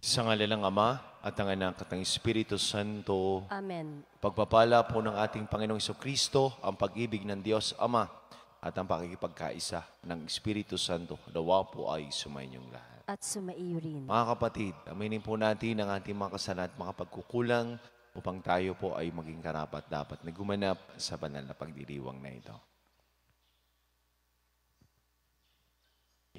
Sa ngalan ng Ama at ng Anak at ng Espiritu Santo, Amen. pagpapala po ng ating Panginoong Kristo, ang pag-ibig ng Diyos Ama at ang pakikipagkaisa ng Espiritu Santo, nawa po ay sumainyong lahat. At sumaiyo rin. Mga kapatid, aminin po natin ang ating mga kasalanan at mga pagkukulang upang tayo po ay maging karapat-dapat na gumanap sa banal na pagdiriwang na ito.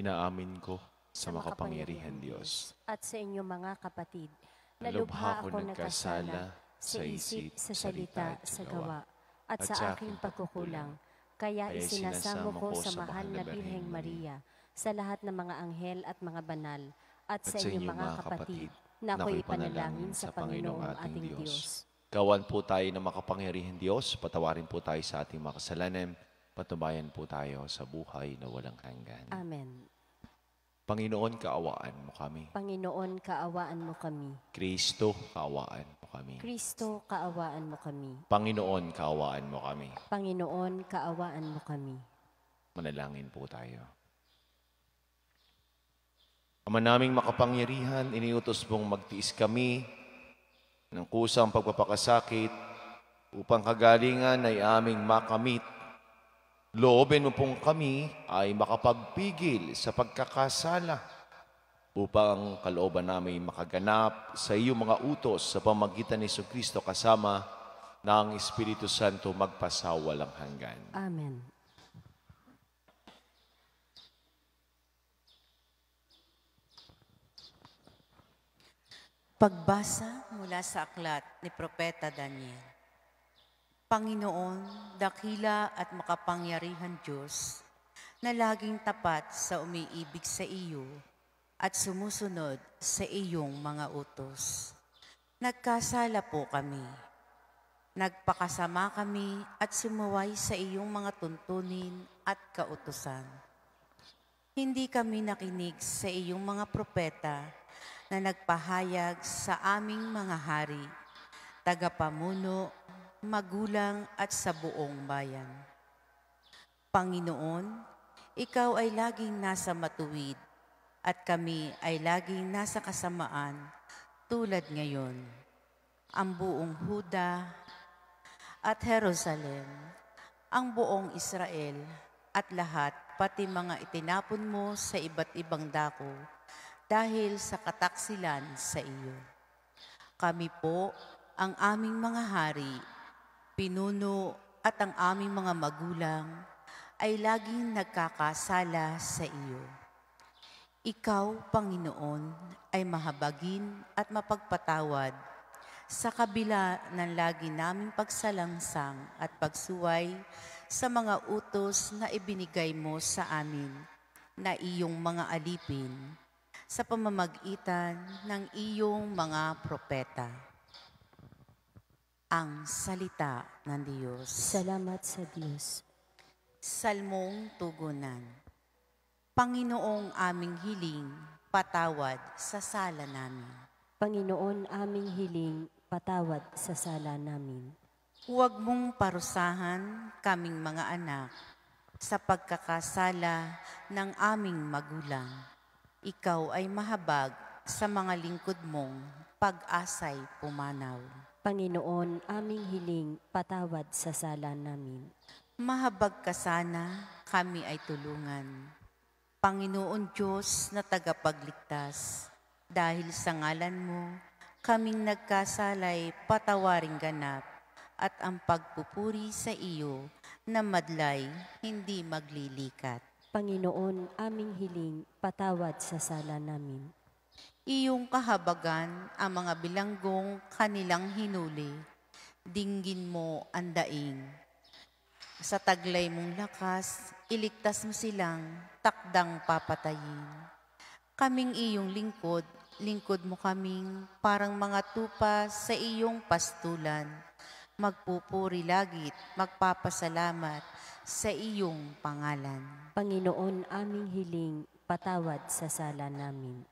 Inaamin ko sa makapangyarihan Diyos at sa inyo mga kapatid, na lubha ako nagkasala sa isip, sa salita, sa gawa, at sa aking pagkukulang. Kaya isinasamo ko sa mahal na Birheng Maria, sa lahat ng mga anghel at mga banal, at sa inyo mga kapatid, na ako'y ipanalangin sa Panginoong ating Diyos. Gawan po tayo ng makapangyarihan Diyos, patawarin po tayo sa ating mga kasalanan, patubayan po tayo sa buhay na walang hanggan. Amen. Panginoon, kaawaan mo kami. Panginoon, kaawaan mo kami. Kristo, kaawaan mo kami. Kristo, kaawaan mo kami. Panginoon, kaawaan mo kami. Panginoon, kaawaan mo kami. Manalangin po tayo. Ama naming makapangyarihan, iniutos mong magtiis kami ng kusang pagpapakasakit upang kagalingan ay aming makamit. Loobin mo pong kami ay makapagpigil sa pagkakasala upang kalooban namin makaganap sa iyong mga utos sa pamagitan ni Jesucristo kasama ng Espiritu Santo magpasawalang hanggan. Amen. Pagbasa mula sa aklat ni Propeta Daniel. Panginoon, dakila at makapangyarihan Diyos, na laging tapat sa umiibig sa iyo at sumusunod sa iyong mga utos. Nagkasala po kami. Nagpakasama kami at sumuway sa iyong mga tuntunin at kautusan. Hindi kami nakinig sa iyong mga propeta na nagpahayag sa aming mga hari, tagapamuno, magulang at sa buong bayan. Panginoon, ikaw ay laging nasa matuwid at kami ay laging nasa kasamaan tulad ngayon. Ang buong Huda at Jerusalem, ang buong Israel at lahat pati mga itinapon mo sa iba't ibang dako dahil sa kataksilan sa iyo. Kami po, ang aming mga hari, pinuno at ang aming mga magulang ay laging nagkakasala sa iyo. Ikaw, Panginoon, ay mahabagin at mapagpatawad sa kabila ng lagi naming pagsalangsang at pagsuway sa mga utos na ibinigay mo sa amin na iyong mga alipin sa pamamagitan ng iyong mga propeta. Ang salita ng Diyos. Salamat sa Diyos. Salmong tugunan. Panginoong aming hiling, patawad sa sala namin. Panginoon, aming hiling, patawad sa sala namin. Huwag mong parusahan kaming mga anak sa pagkakasala ng aming magulang. Ikaw ay mahabag sa mga lingkod mong pag-asay pumanaw. Panginoon, aming hiling, patawad sa sala namin. Mahabag ka sana, kami ay tulungan. Panginoon Diyos na tagapagligtas, dahil sa ngalan mo, kaming nagkasalay patawaring ganap, at ang pagpupuri sa iyo na madlay hindi maglilikat. Panginoon, aming hiling, patawad sa sala namin. Iyong kahabagan ang mga bilanggong kanilang hinuli, dinggin mo ang daing. Sa taglay mong lakas, iligtas mo silang takdang papatayin. Kaming iyong lingkod, lingkod mo kaming parang mga tupa sa iyong pastulan. Magpupuri lagit, magpapasalamat sa iyong pangalan. Panginoon, aming hiling, patawad sa sala namin.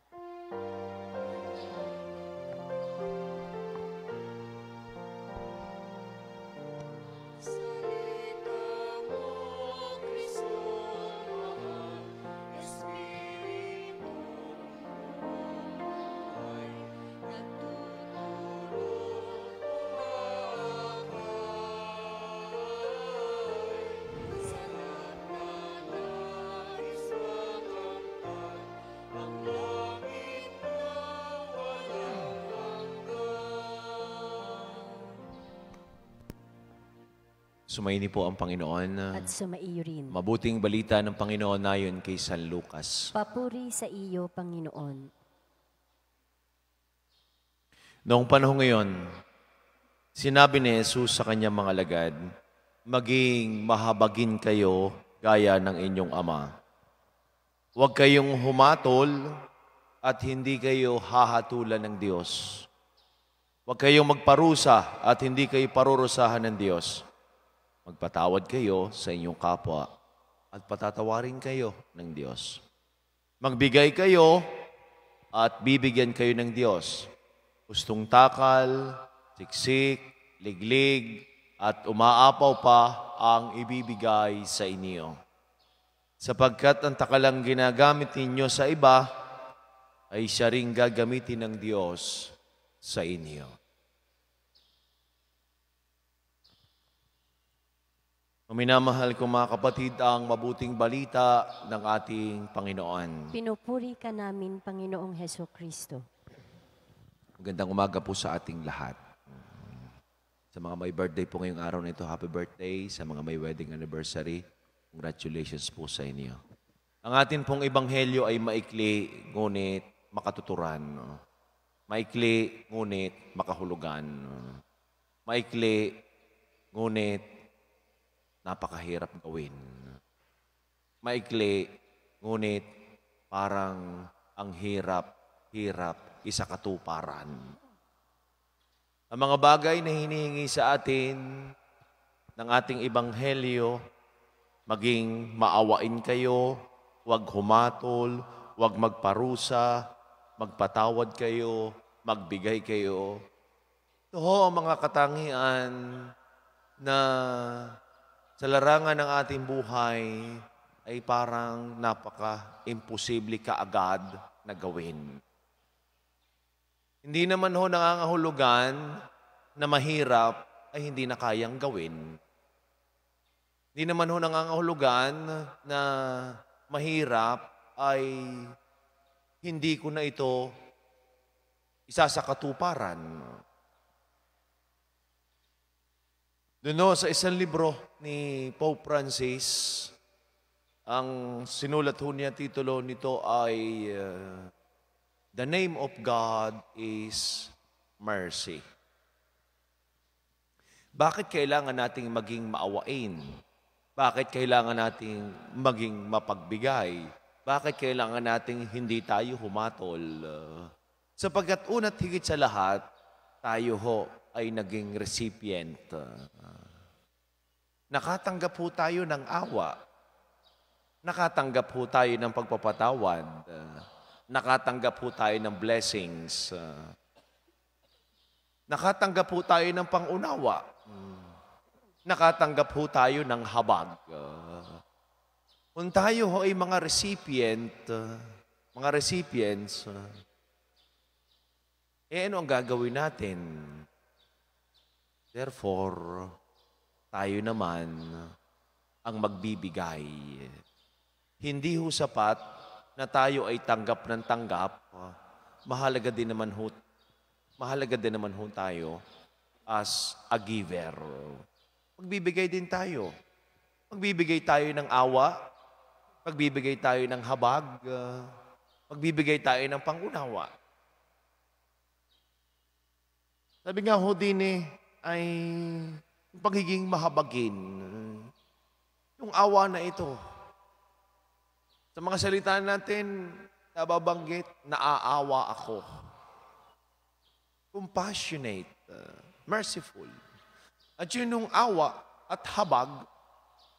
Sumaini po ang Panginoon. At sumaiyo rin. Mabuting balita ng Panginoon ayon kay San Lucas. Papuri sa iyo, Panginoon. Noong panahon ngayon, sinabi ni Jesus sa kanyang mga alagad, maging mahabagin kayo gaya ng inyong ama. Huwag kayong humatol at hindi kayo hahatulan ng Diyos. Huwag kayong magparusa at hindi kayo parurusahan ng Diyos. Magpatawad kayo sa inyong kapwa at patatawarin kayo ng Diyos. Magbigay kayo at bibigyan kayo ng Diyos. Gustong takal, siksik, liglig, at umaapaw pa ang ibibigay sa inyo. Sapagkat ang takalang ginagamit ninyo sa iba, ay siya ring gagamitin ng Diyos sa inyo. Minamahal ko mga kapatid, ang mabuting balita ng ating Panginoon. Pinupuri ka namin, Panginoong Hesukristo. Magandang umaga po sa ating lahat. Sa mga may birthday po ngayong araw na ito, happy birthday. Sa mga may wedding anniversary, congratulations po sa inyo. Ang atin pong ebanghelyo ay maikli, ngunit makatuturan. Maikli, ngunit makahulugan. Maikli, ngunit napakahirap gawin. Maikli, ngunit parang ang hirap isakatuparan. Ang mga bagay na hinihingi sa atin ng ating ebanghelyo, maging maawain kayo, huwag humatol, huwag magparusa, magpatawad kayo, magbigay kayo. Ito ho ang mga katangian na sa larangan ng ating buhay ay parang napaka-imposible kaagad na gawin. Hindi naman ho nangangahulugan na mahirap ay hindi na kayang gawin. Hindi naman ho nangangahulugan na mahirap ay hindi ko na ito isa sa katuparan. Doon sa isang libro ni Pope Francis, ang sinulat ho niya, titulo nito ay The Name of God is Mercy. Bakit kailangan nating maging maawain? Bakit kailangan nating maging mapagbigay? Bakit kailangan nating hindi tayo humatol? Sapagkat una't higit sa lahat, tayo ho ay naging recipient. Nakatanggap po tayo ng awa. Nakatanggap po tayo ng pagpapatawad. Nakatanggap po tayo ng blessings. Nakatanggap po tayo ng pangunawa. Nakatanggap po tayo ng habag. Kung tayo ho ay mga recipients, ano ang gagawin natin? Therefore, tayo naman ang magbibigay. Hindi ho sapat na tayo ay tanggap ng tanggap. Mahalaga din naman ho tayo as a giver. Magbibigay din tayo. Magbibigay tayo ng awa. Magbibigay tayo ng habag. Magbibigay tayo ng pangunawa. Sabi nga ho din ay pagiging mahabagin. Yung awa na ito. Sa mga salita natin, nababanggit, naaawa ako. Compassionate, merciful. At yun yung awa at habag,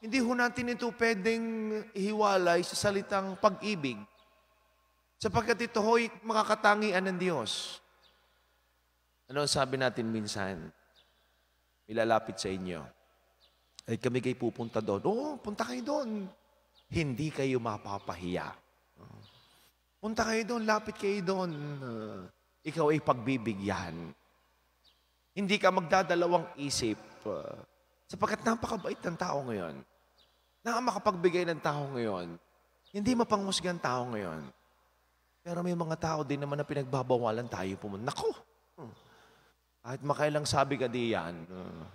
hindi ho natin ito pwedeng ihiwalay sa salitang pag-ibig. Sapagkat ito ho'y makakatangian ng Diyos. Ano ang sabi natin minsan? Ilalapit sa inyo. Ay kami kayo pupunta doon. Oo, punta kayo doon. Hindi kayo mapapahiya. Punta kayo doon, lapit kayo doon. Ikaw ay pagbibigyan. Hindi ka magdadalawang isip. Sapagkat napakabait ng tao ngayon. Nakamakipagbigay ng tao ngayon. Hindi mapanghusgan tao ngayon. Pero may mga tao din naman na pinagbabawalan tayo pumunta. Naku! Kahit makailang sabi ka diyan,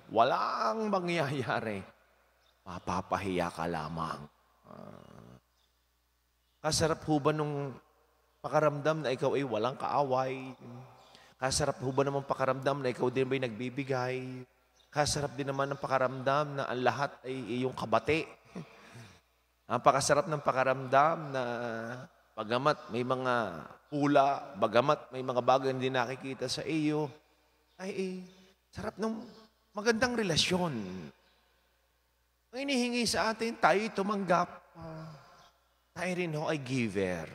walang mangyayari. Mapapahiya ka lamang. Kasarap ho ba nung pakaramdam na ikaw ay walang kaaway? Kasarap ho ba namang pakaramdam na ikaw din ba'y nagbibigay? Kasarap din naman ng pakaramdam na ang lahat ay iyong kabate. Ang pakasarap ng pakaramdam na bagamat may mga pula, bagamat may mga bagay na hindi nakikita sa iyo, ay sarap ng magandang relasyon. Ang inihingi sa atin, tayo tumanggap. Tayo rin ho ay giver.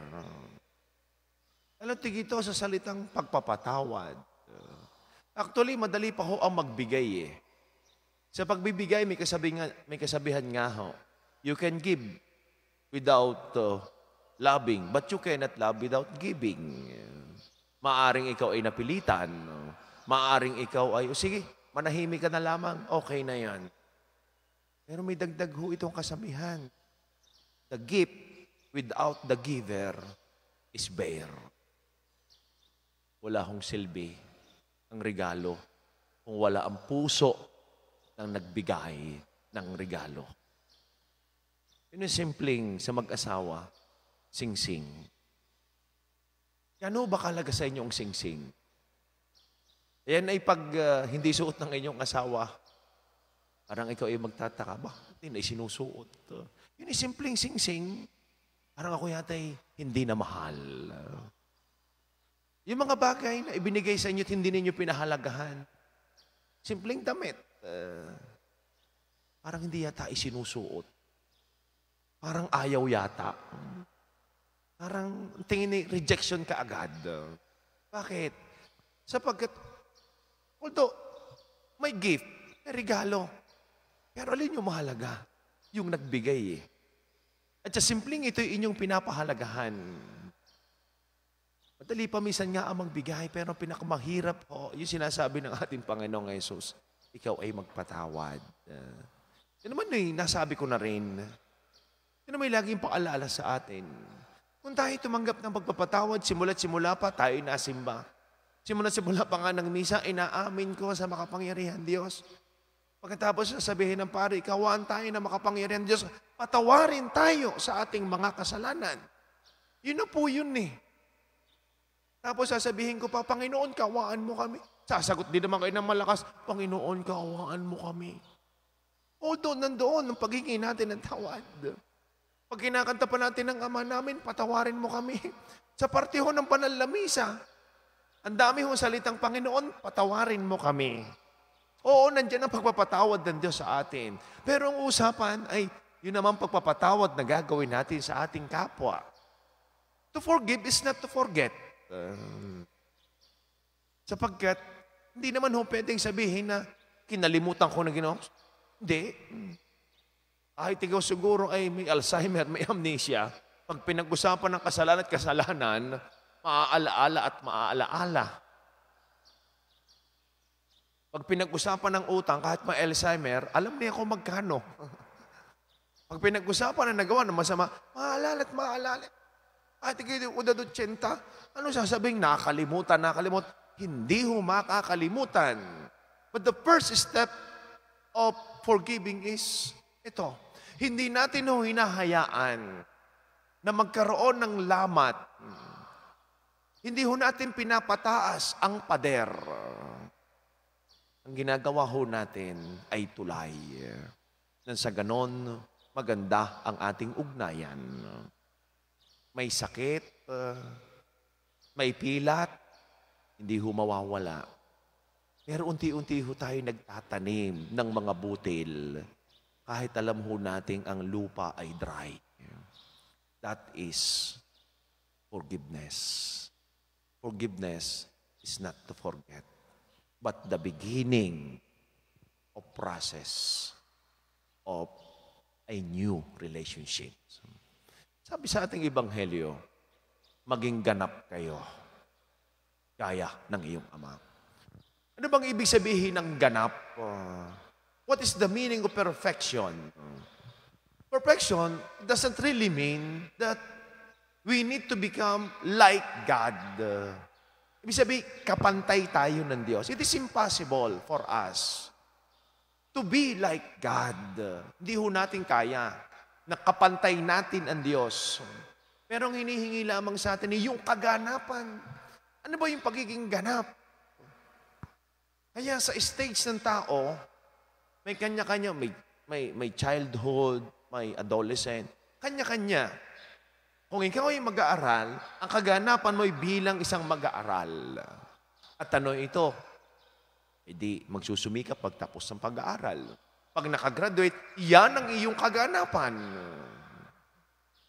Alam tigito sa salitang pagpapatawad. Actually, madali pa ho ang magbigay eh. Sa pagbibigay, may kasabihan nga ho. You can give without loving, but you cannot love without giving. Maaring ikaw ay napilitan. Maaring ikaw ay, sige, manahimik ka na lamang, okay na yan. Pero may dagdag ho itong kasabihan. The gift without the giver is bare. Wala hong silbi ang regalo kung wala ang puso ng nagbigay ng regalo. Yun yung simpleng sa mag-asawa, sing-sing. Ano ba kalaga sa inyo ang sing-sing? Yan ay pag hindi suot ng inyong asawa, parang ikaw ay magtataka, bakit hindi sinusuot? Yun ay simpleng sing-sing. Parang ako yata ay hindi na mahal. Yung mga bagay na ibinigay sa inyo at hindi ninyo pinahalagahan. Simpleng damit. Parang hindi yata isinusuot. Parang ayaw yata. Parang tingin ni rejection ka agad. Bakit? Sapagkat, although may gift, may regalo, pero alin yung mahalaga? Yung nagbigay eh. At sa simpleng ito yung inyong pinapahalagahan. Madali pa minsan nga ang magbigay, pero pinakamahirap yung sinasabi ng ating Panginoong Jesus, ikaw ay magpatawad. Yan naman nasabi ko na rin. Yan naman laging paalala sa atin. Kung tayo tumanggap ng pagpapatawad, simula pa tayo nasimba. Simula pa nga ng misa, inaamin ko sa makapangyarihan Diyos. Pagkatapos sasabihin ng pare, ikawaan tayo na makapangyarihan Diyos, patawarin tayo sa ating mga kasalanan. Yun na po yun eh. Tapos sasabihin ko pa, Panginoon, kawaan mo kami. Sasagot din naman kayo ng malakas, Panginoon, kawaan mo kami. Although nandoon ang paghingi natin ng tawad. Pag kinakanta pa natin ng Ama namin, patawarin mo kami. Sa partiho ng banal na misa, ang dami hong salitang Panginoon, patawarin mo kami. Oo, nandiyan ang pagpapatawad ng Diyos sa atin. Pero ang usapan ay yun naman pagpapatawad na gagawin natin sa ating kapwa. To forgive is not to forget. Sapagkat, hindi naman ho pwedeng sabihin na kinalimutan ko na Ginoo. Hindi. Kahit ikaw siguro ay may Alzheimer, may amnesia, pag pinag-usapan ng kasalanan at kasalanan, maaalaala at maaalaala. Pag pinag-usapan ng utang, kahit may Alzheimer, alam niya kung magkano. Pag pinag-usapan ng nagawa ng masama, maalala at maalala. Kahit ikaw udad 80, ano sasabihin? Nakalimutan. Hindi ho makakalimutan. But the first step of forgiving is ito. Hindi natin ho hinahayaan na magkaroon ng lamat. Hindi ho natin pinapataas ang pader. Ang ginagawa ho natin ay tulay. Nang sa ganon, maganda ang ating ugnayan. May sakit, may pilat, hindi ho mawawala. Pero unti-unti ho tayo nagtatanim ng mga butil. Kahit alam ho natin ang lupa ay dry. That is forgiveness. Forgiveness is not to forget, but the beginning of process of a new relationship. Sabi sa ating Ebanghelyo, maging ganap kayo, gaya ng iyong Ama. Ano bang ibig sabihin ng ganap? What is the meaning of perfection? Perfection doesn't really mean that we need to become like God. Ibig sabihin, kapantay tayo ng Diyos. It is impossible for us to be like God. Hindi ho natin kaya na kapantay natin ang Diyos. Pero ang hinihingi lamang sa atin ay yung kaganapan. Ano ba yung pagiging ganap? Kaya sa stage ng tao, may kanya-kanya, may childhood, may adolescent, kanya-kanya. Kung ikaw ay mag-aaral, ang kaganapan mo ay bilang isang mag-aaral. At ano ito? Hindi magsusumikap pagtapos ng pag-aaral. Pag nakagraduate, yan ang iyong kaganapan.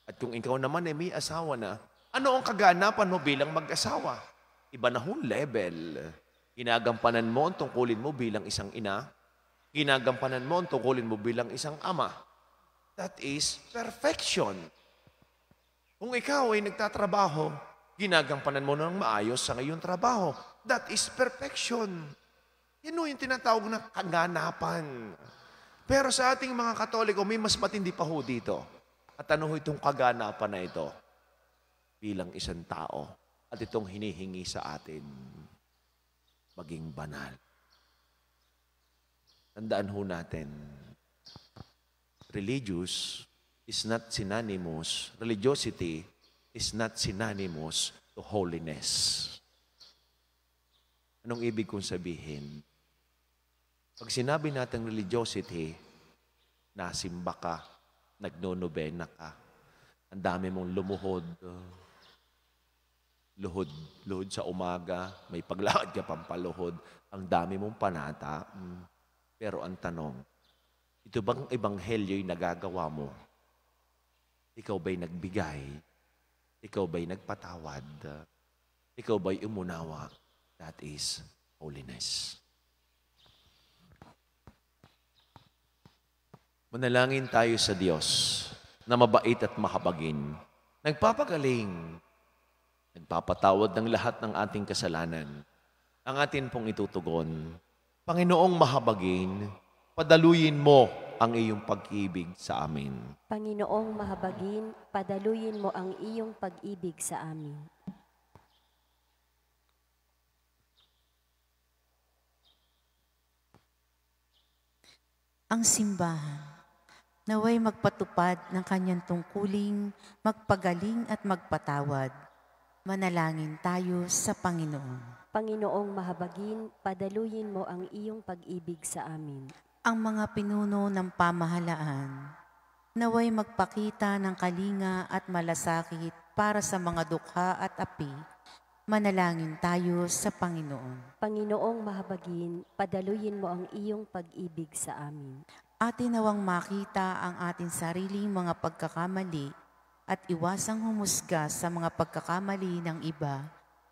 At kung ikaw naman ay may asawa na, ano ang kaganapan mo bilang mag-asawa? Iba na hong level. Ginagampanan mo ang tungkulin mo bilang isang ina. Ginagampanan mo ang tungkulin mo bilang isang ama. That is perfection. Kung ikaw ay nagtatrabaho, ginagampanan mo ng maayos sa ngayong trabaho. That is perfection. Yan yung tinatawag na kaganapan. Pero sa ating mga Katoliko, may mas matindi pa ho dito. At ano ho itong kaganapan na ito? Bilang isang tao. At itong hinihingi sa atin, maging banal. Tandaan ho natin, religiosity is not synonymous to holiness. Anong ibig kong sabihin? Pag sinabi natin religiosity, nasimba ka, nagnonobena ka, ang dami mong lumuhod, luhod sa umaga, may paglakad ka pampaluhod, ang dami mong panata. Pero ang tanong, ito bang ebanghelyo'y nagagawa mo? Ikaw ba'y nagbigay? Ikaw ba'y nagpatawad? Ikaw ba'y umunawa? That is holiness. Manalangin tayo sa Diyos na mabait at mahabagin, nagpapagaling, nagpapatawad ng lahat ng ating kasalanan. Ang atin pong itutugon, Panginoong mahabagin, padaluyin mo ang iyong pag-ibig sa amin. Panginoong mahabagin, padaluyin mo ang iyong pag-ibig sa amin. Ang simbahan, naway magpatupad ng kanyang tungkuling, magpagaling at magpatawad. Manalangin tayo sa Panginoon. Panginoong mahabagin, padaluyin mo ang iyong pag-ibig sa amin. Ang mga pinuno ng pamahalaan, naway magpakita ng kalinga at malasakit para sa mga dukha at api. Manalangin tayo sa Panginoon. Panginoong mahabagin, padaluyin mo ang iyong pag-ibig sa amin. Atin nawang makita ang ating sariling mga pagkakamali at iwasang humusga sa mga pagkakamali ng iba.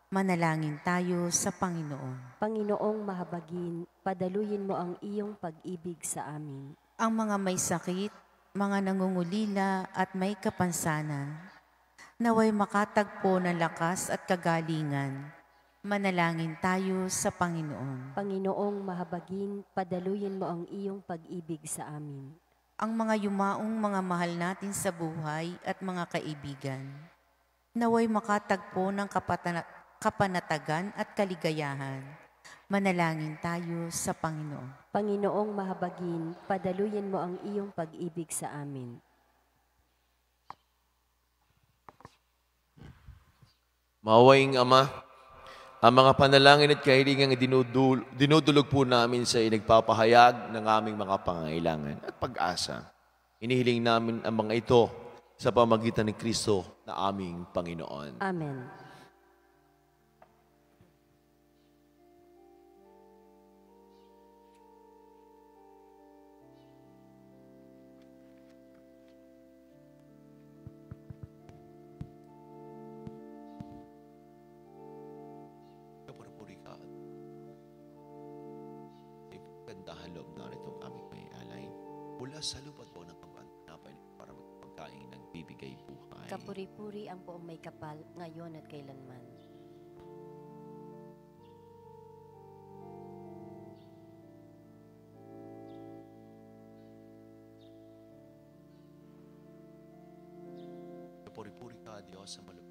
Manalangin tayo sa Panginoon. Panginoong mahabagin, padaluyin mo ang iyong pag-ibig sa amin. Ang mga may sakit, mga nangungulila at may kapansanan, naway makatagpo ng lakas at kagalingan. Manalangin tayo sa Panginoon. Panginoong mahabagin, padaluyin mo ang iyong pag-ibig sa amin. Ang mga yumaong mga mahal natin sa buhay at mga kaibigan, naway makatagpo ng kapanatagan at kaligayahan. Manalangin tayo sa Panginoon. Panginoong mahabagin, padaluyin mo ang iyong pag-ibig sa amin. Mawaing Ama, ang mga panalangin at kahilingang dinudulog po namin sa nagpapahayag ng aming mga pangailangan at pag-asa. Inihiling namin ang mga ito sa pamagitan ni Kristo na aming Panginoon. Amen. Kapuri ka at gandahan loob na itong aming may alay. Mula sa lupat po ng kabanapay para magpagkain ng bibigay buhay. Kapuri-puri ang poong may kapal, ngayon at kailanman. Kapuri-puri ka, Diyos, sa malupit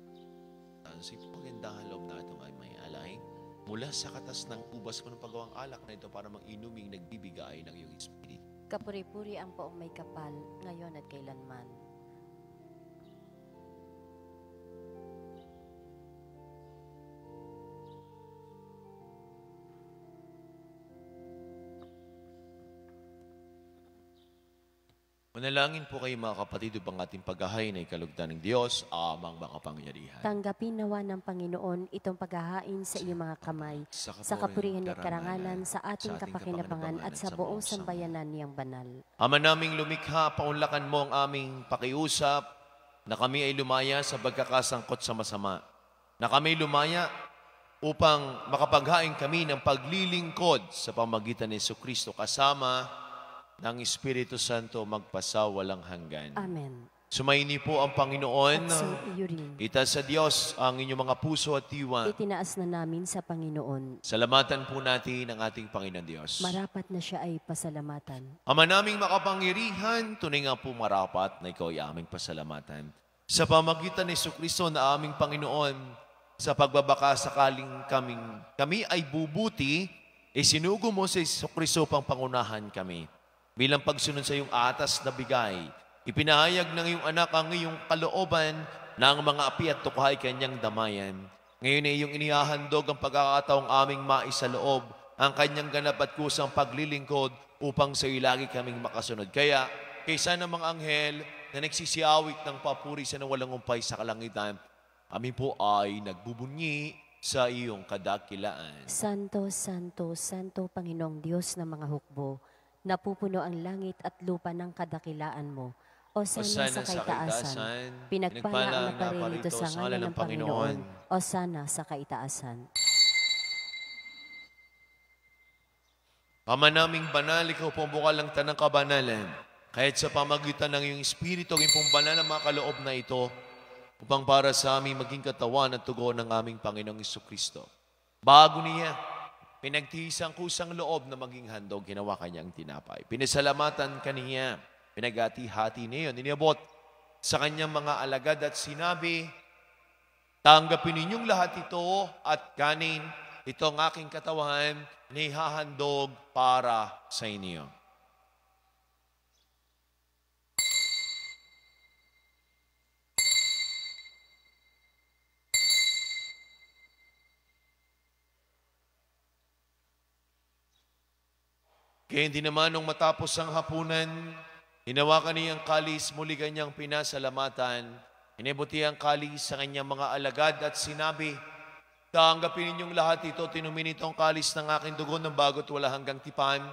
kaligtasan sa pagandahan loob na itong ay may alay mula sa katas ng ubas mo ng paggawang alak na ito para mag-inuming nagbibigay ng iyong Espiritu. Kapuri-puri ang poong may kapal, ngayon at kailanman. Manalangin po kayo mga kapatid upang ating paghahain ay kalugdan ng Diyos, amang makapangyarihan. Tanggapin nawa ng Panginoon itong paghahain sa iyong mga kamay, sa kapurihan at karangalan, sa ating kapakinabangan at sa buong sambayanan niyang banal. Ama naming lumikha, paunlakan mo ang aming pakiusap na kami ay lumaya sa pagkakasangkot sa masama. Na kami lumaya upang makapaghain kami ng paglilingkod sa pamagitan ni Jesucristo kasama ng Espiritu Santo magpasawalang hanggan. Amen. Sumaini po ang Panginoon. At iyo rin. Itaas sa Diyos ang inyong mga puso at diwa. Itinaas na namin sa Panginoon. Salamatan po natin ang ating Panginoon Diyos. Marapat na siya ay pasalamatan. Ama naming makapangyarihan, tunay nga po marapat na ikaw ay aming pasalamatan. Sa pamagitan ni Jesucristo na aming Panginoon, sa pagbabaka sakaling kami ay bubuti, isinugo mo sa Jesucristo pang pangunahan kami. Bilang pagsunod sa iyong atas na bigay, ipinahayag ng iyong anak ang iyong kalooban na ang mga api at tukhay kanyang damayan. Ngayon ay iyong inihahandog ang pagkakataong aming maisaloob, ang kanyang ganap at kusang paglilingkod upang sa iyo lagi kaming makasunod. Kaya, kaysa ng mga anghel na nagsisiawit ng papuri sa walang umpay sa kalangitan, kami po ay nagbubunyi sa iyong kadakilaan. Santo, Santo, Santo, Panginoong Diyos ng mga hukbo, napupuno ang langit at lupa ng kadakilaan mo. Osana sa kaitaasan. Pinagpala ang naparito sa ngalan ng Panginoon. Osana sa kaitaasan. Ama naming banal, ikaw po ang bukal ng tanang kabanalan. Kahit sa pamagitan ng iyong Espiritu, ang pong banal na mga kaloob na ito, upang para sa aming maging katawan at tugon ng aming Panginoong Jesucristo. Bago niya, pinagtihis ang kusang loob na maging handog, ginawa kanyang tinapay. Pinasalamatan kaniya, pinagati-hati niya yun. Iniabot sa kanyang mga alagad at sinabi, tanggapin ninyong lahat ito at kanin, ito ang aking katawan, nihahandog para sa inyo. Kaya hindi naman nung matapos ang hapunan, hinawakan niya ang kalis, muli kanyang pinasalamatan. Inibuti ang kalis sa kanyang mga alagad at sinabi, tanggapin ninyong lahat ito, tinumin itong kalis ng aking dugo ng bago't wala hanggang tipan.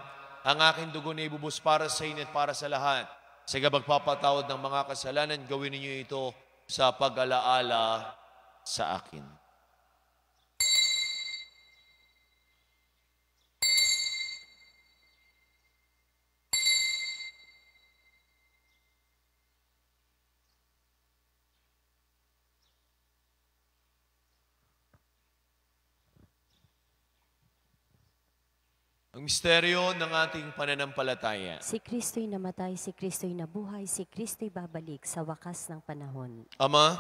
Ang aking dugo na ibubus para sa inyo at para sa lahat. Sa pagpapatawad ng mga kasalanan, gawin ninyo ito sa pag-alaala sa akin. Ang misteryo ng ating pananampalataya. Si Kristo'y namatay, si Kristo'y nabuhay, si Kristo'y babalik sa wakas ng panahon. Ama,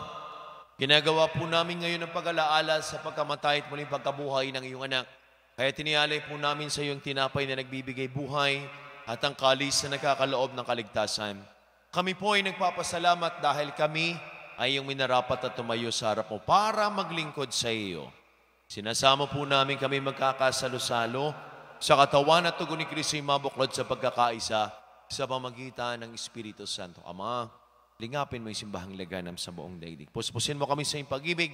ginagawa po namin ngayon ang pag-alaala sa pagkamatay at muling pagkabuhay ng iyong anak. Kaya tinialay po namin sa iyong tinapay na nagbibigay buhay at ang kalis na nagkakaloob ng kaligtasan. Kami po ay nagpapasalamat dahil kami ay iyong minarapat at tumayo sa harap mo para maglingkod sa iyo. Sinasama po namin kami magkakasalo-salo sa katawan at tugon ni Kristo ay mabuklod sa pagkakaisa sa pamagitan ng Espiritu Santo. Ama, lingapin mo yung simbahang laganam sa buong daigdig. Puspusin mo kami sa iyong pag-ibig.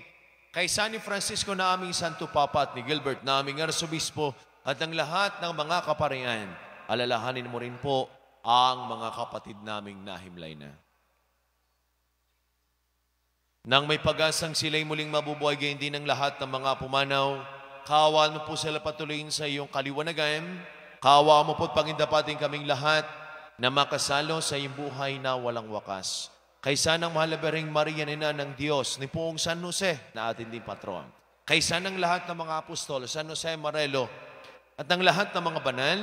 Kay San Francisco na aming Santo Papa at ni Gilbert na aming Arsobispo at ang lahat ng mga kaparian, alalahanin mo rin po ang mga kapatid naming nahimlay na. Nang may pag-asang sila'y muling mabubuhay, gayon din ang lahat ng mga pumanaw, kaawaan mo po sila patuloyin sa iyong kaliwanagan. Kaawaan mo po at pagindapatin kaming lahat na makasalo sa iyong buhay na walang wakas. Kaysa ng mahal na Birheng Maria, Ina ng Diyos, ni poong San Jose na ating din patron. Kaysa ng lahat ng mga apostol, San Jose Marelo, at ng lahat ng mga banal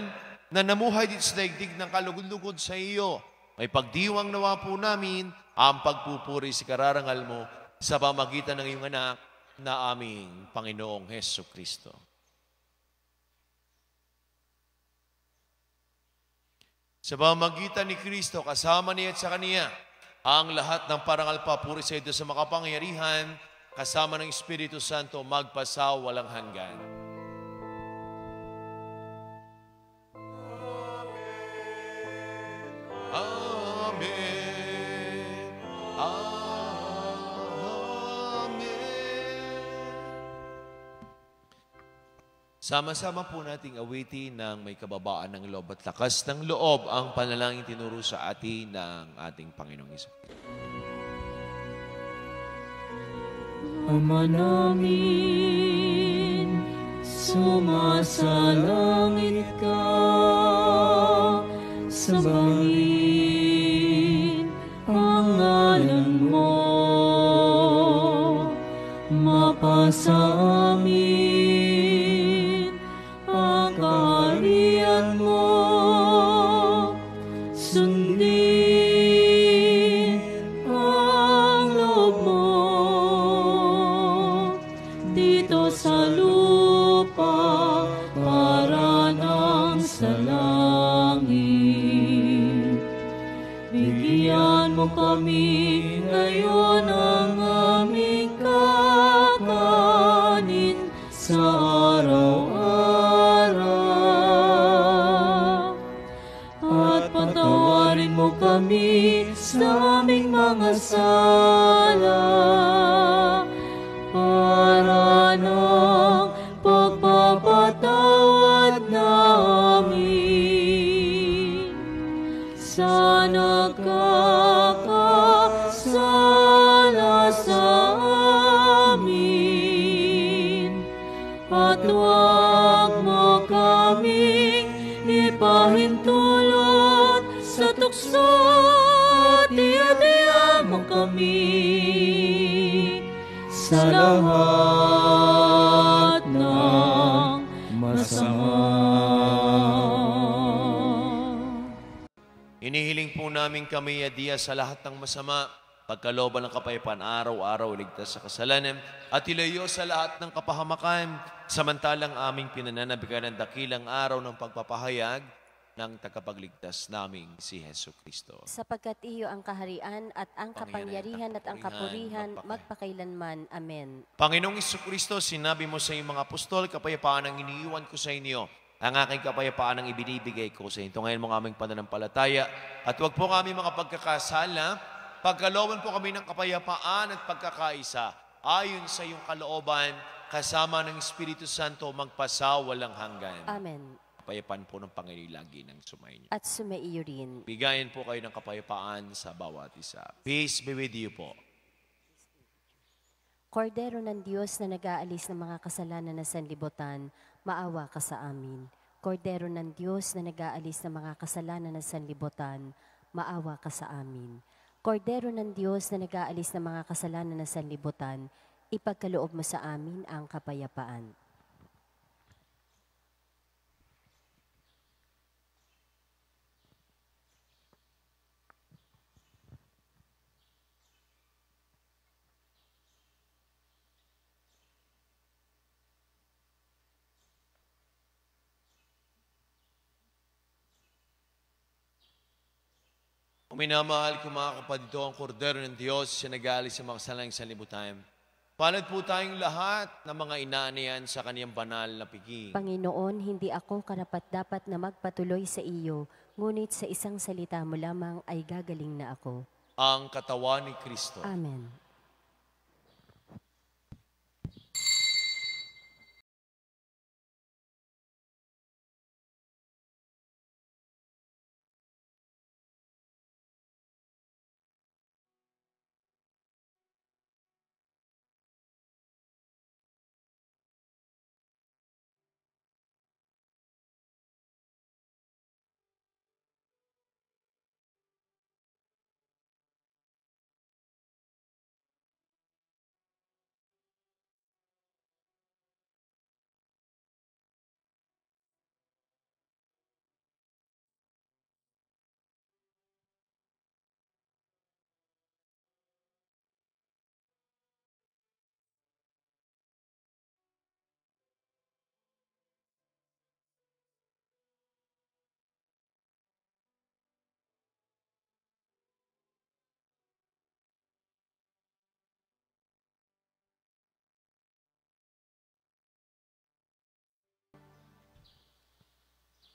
na namuhay dito sa daigdig ng kalugod-lugod sa iyo. May pagdiwang nawa po namin ang pagpupuri sa kararangal mo sa pamagitan ng iyong anak na aming Panginoong Heso Kristo. Sa pamamagitan ni Kristo, kasama niya at sa Kaniya, ang lahat ng parangal papuri sa ito sa makapangyarihan, kasama ng Espiritu Santo, magpasaw walang hanggan. Amen. Amen. Sama-sama po nating awitin ng may kababaan ng loob at lakas ng loob ang panalangin tinuro sa atin ng ating Panginoong Hesus. Ama namin, sumasalangit ka, sambahin ang ngalan mo, mapasa amin ang kaharian mo, sundin ang loob mo dito sa lupa para nang sa langit. Bigyan mo kami ngayon ang aming kakanin sa araw-araw. At patawarin mo kami sa aming mga sala para ng pagpapatawad namin sa nagkakasala sa amin. At huwag mo kaming ipahintulot sa tukso, at iadya mo kami sa lahat ng masama. Inihiling po namin kami adiya sa lahat ng masama, pagkalooban ng kapayapaan araw-araw, iligtas sa kasalanan, at ilayo sa lahat ng kapahamakan, samantalang aming pinananabigan ng dakilang araw ng pagpapahayag ng tagapagligtas naming si Heso Kristo. Sapagkat iyo ang kaharian at ang kapangyarihan at ang kapurihan magpakailanman. Amen. Panginoong Jesucristo, sinabi mo sa iyong mga apostol, kapayapaan ang iniiwan ko sa inyo. Ang aking kapayapaan ang ibinibigay ko sa inyo. Ngayon mo aming pananampalataya. At huwag po kami mga pagkakasala. Pagkalooban po kami ng kapayapaan at pagkakaisa. Ayon sa iyong kalooban, kasama ng Espiritu Santo, magpasaw walang hanggan. Amen. Kapayapaan po ng Panginoon lagi ng sumainyo. At sumaiyo rin. Bigayan po kayo ng kapayapaan sa bawat isa. Peace be with you po. Kordero ng Diyos na nag-aalis ng mga kasalanan na sanlibutan, maawa ka sa amin. Kordero ng Diyos na nag-aalis ng mga kasalanan na sanlibutan, maawa ka sa amin. Kordero ng Diyos na nag-aalis ng mga kasalanan na sanlibutan, ipagkaloob mo sa amin ang kapayapaan. Minamahal ko mga kapatid, ang kordero ng Diyos, siya nag-aalis sa mga kasalanan sa sanlibutan. Palad po tayong lahat ng mga inaaniyan sa kaniyang banal na piging. Panginoon, hindi ako karapat-dapat na magpatuloy sa iyo, ngunit sa isang salita mo lamang ay gagaling na ako. Ang katawan ni Kristo. Amen.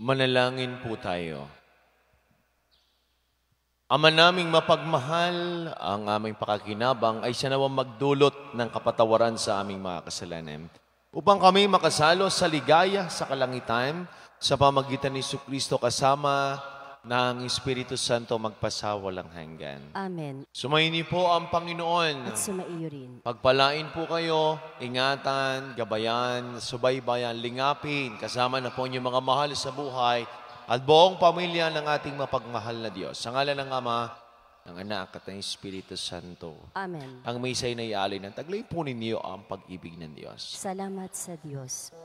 Manalangin po tayo. Ama naming mapagmahal, ang aming pakakinabang ay siya nawang magdulot ng kapatawaran sa aming mga kasalanan. Upang kami makasalo sa ligaya sa kalangitan, sa pamagitan ni Jesucristo kasama ng Espiritu Santo magpasawalang hanggan. Amen. Sumayin niyo po ang Panginoon. At sumaiyo rin. Pagpalain po kayo, ingatan, gabayan, subaybayan, lingapin, kasama na po niyo mga mahal sa buhay at buong pamilya ng ating mapagmahal na Diyos. Sa ngalan ng Ama, ng Anak at ng Espiritu Santo. Amen. Ang may say na ialay ng taglay po ninyo ang pag-ibig ng Diyos. Salamat sa Diyos.